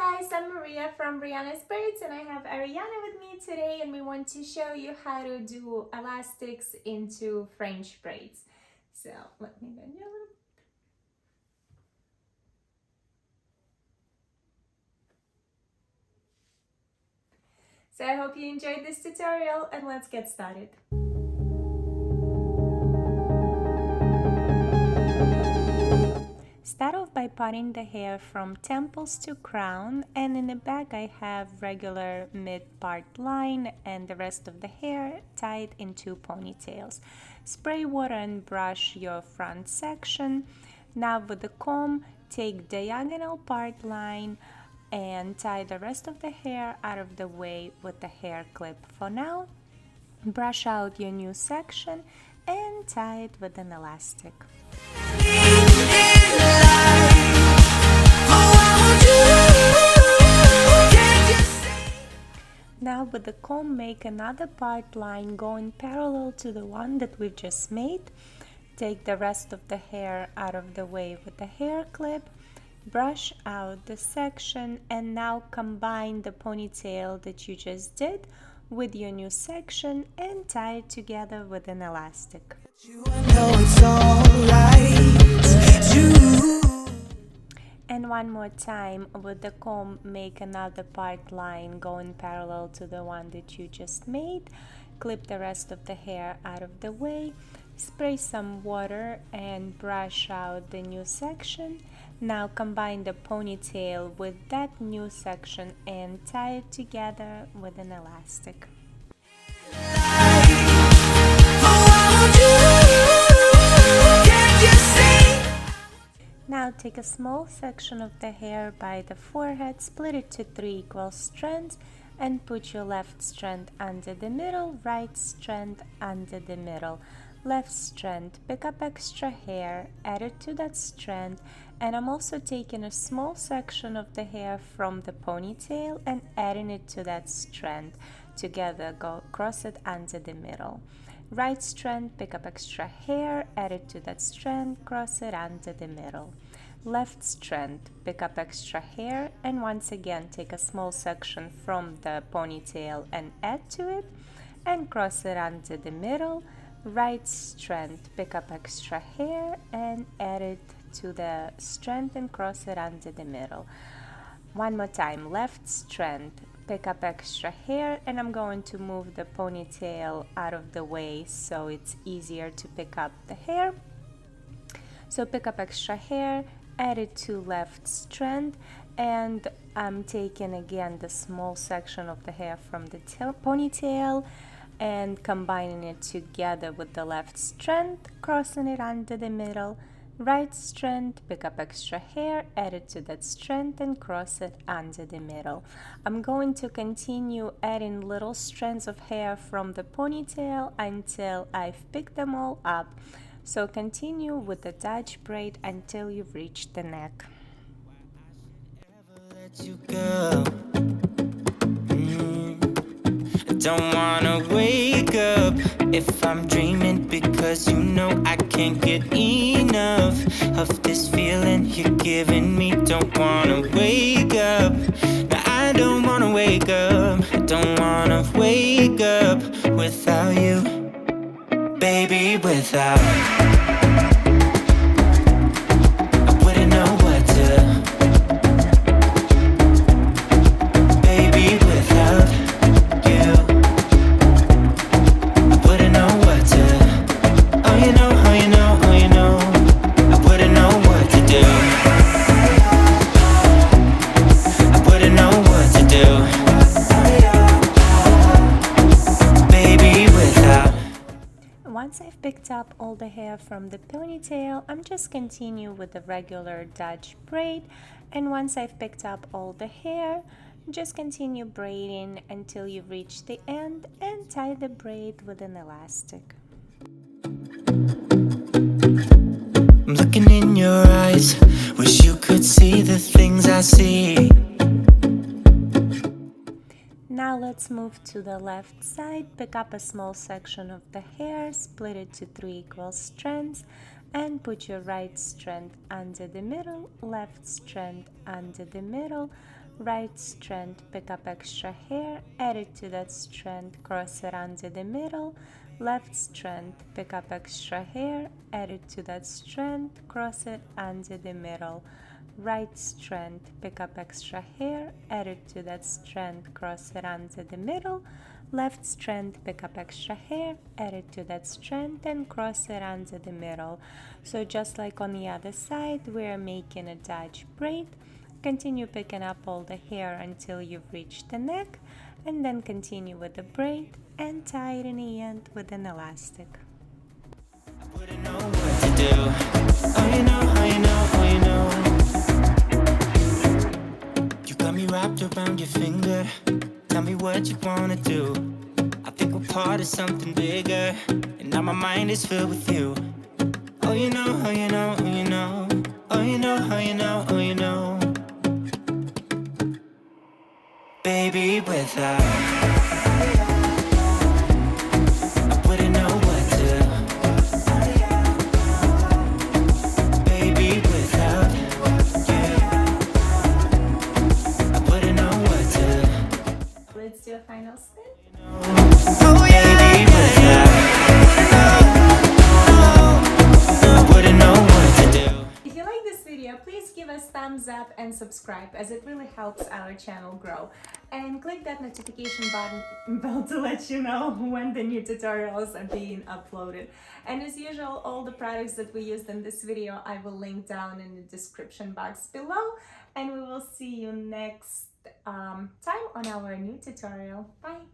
guys, I'm Maria from Brianna's Braids and I have Ariana with me today and we want to show you how to do elastics into French braids. So let me bend you a little. So I hope you enjoyed this tutorial and let's get started. Start off by parting the hair from temples to crown, and in the back I have regular mid-part line and the rest of the hair tied into ponytails. Spray water and brush your front section. Now with the comb, take diagonal part line and tie the rest of the hair out of the way with the hair clip. For now, brush out your new section and tie it with an elastic. Now with the comb, make another part line going parallel to the one that we've just made. Take the rest of the hair out of the way with the hair clip, brush out the section, and now combine the ponytail that you just did with your new section and tie it together with an elastic. And one more time with the comb, make another part line going parallel to the one that you just made. Clip the rest of the hair out of the way, spray some water and brush out the new section. Now combine the ponytail with that new section and tie it together with an elastic. Now take a small section of the hair by the forehead, split it to 3 equal strands, and put your left strand under the middle, right strand under the middle. Left strand, pick up extra hair, add it to that strand, and I'm also taking a small section of the hair from the ponytail and adding it to that strand. Together, go cross it under the middle. Right strand, pick up extra hair, add it to that strand, cross it under the middle. Left strand, pick up extra hair, and once again take a small section from the ponytail and add to it, and cross it under the middle. Right strand, pick up extra hair, and add it to the strand and cross it under the middle. One more time, left strand, pick up extra hair, and I'm going to move the ponytail out of the way so it's easier to pick up the hair. So pick up extra hair, add it to left strand, and I'm taking again the small section of the hair from the ponytail and combining it together with the left strand, crossing it under the middle. Right strand, pick up extra hair, add it to that strand and cross it under the middle. I'm going to continue adding little strands of hair from the ponytail until I've picked them all up. So continue with the Dutch braid until you've reached the neck. Don't wanna wake up if I'm dreaming, because you know I can't get enough of this feeling you're giving me. Don't wanna wake up, no, I don't wanna wake up. I don't wanna wake up without you, baby, without I wouldn't know what to. Once I've picked up all the hair from the ponytail, I'm just continue with the regular Dutch braid, and once I've picked up all the hair, just continue braiding until you reach the end and tie the braid with an elastic. I'm looking in your eyes, wish you could see the things I see. Now let's move to the left side, pick up a small section of the hair, split it to 3 equal strands, and put your right strand under the middle, left strand under the middle, right strand, pick up extra hair, add it to that strand, cross it under the middle, left strand, pick up extra hair, add it to that strand, cross it under the middle, right strand, pick up extra hair, add it to that strand, cross it under the middle, left strand, pick up extra hair, add it to that strand and cross it under the middle. So just like on the other side, we're making a Dutch braid. Continue picking up all the hair until you've reached the neck, and then continue with the braid and tie it in the end with an elastic. I wouldn't know what to do. Oh, you know, oh, you know, oh, you know. You got me wrapped around your finger. Tell me what you wanna do. I think we're part of something bigger, and now my mind is filled with you. Oh, you know, oh, you know, oh, you know. Oh, you know, oh, you know, oh, you know. Baby, without I wouldn't know what to do. Baby, without you I wouldn't know what to do. Let's do a final spin. Oh yeah, baby, without I wouldn't know what to do. If you like this video, please give us thumbs up and subscribe, as it really helps our channel grow. And click that notification bell to let you know when the new tutorials are being uploaded. And as usual, all the products that we used in this video, I will link down in the description box below. And we will see you next time on our new tutorial. Bye!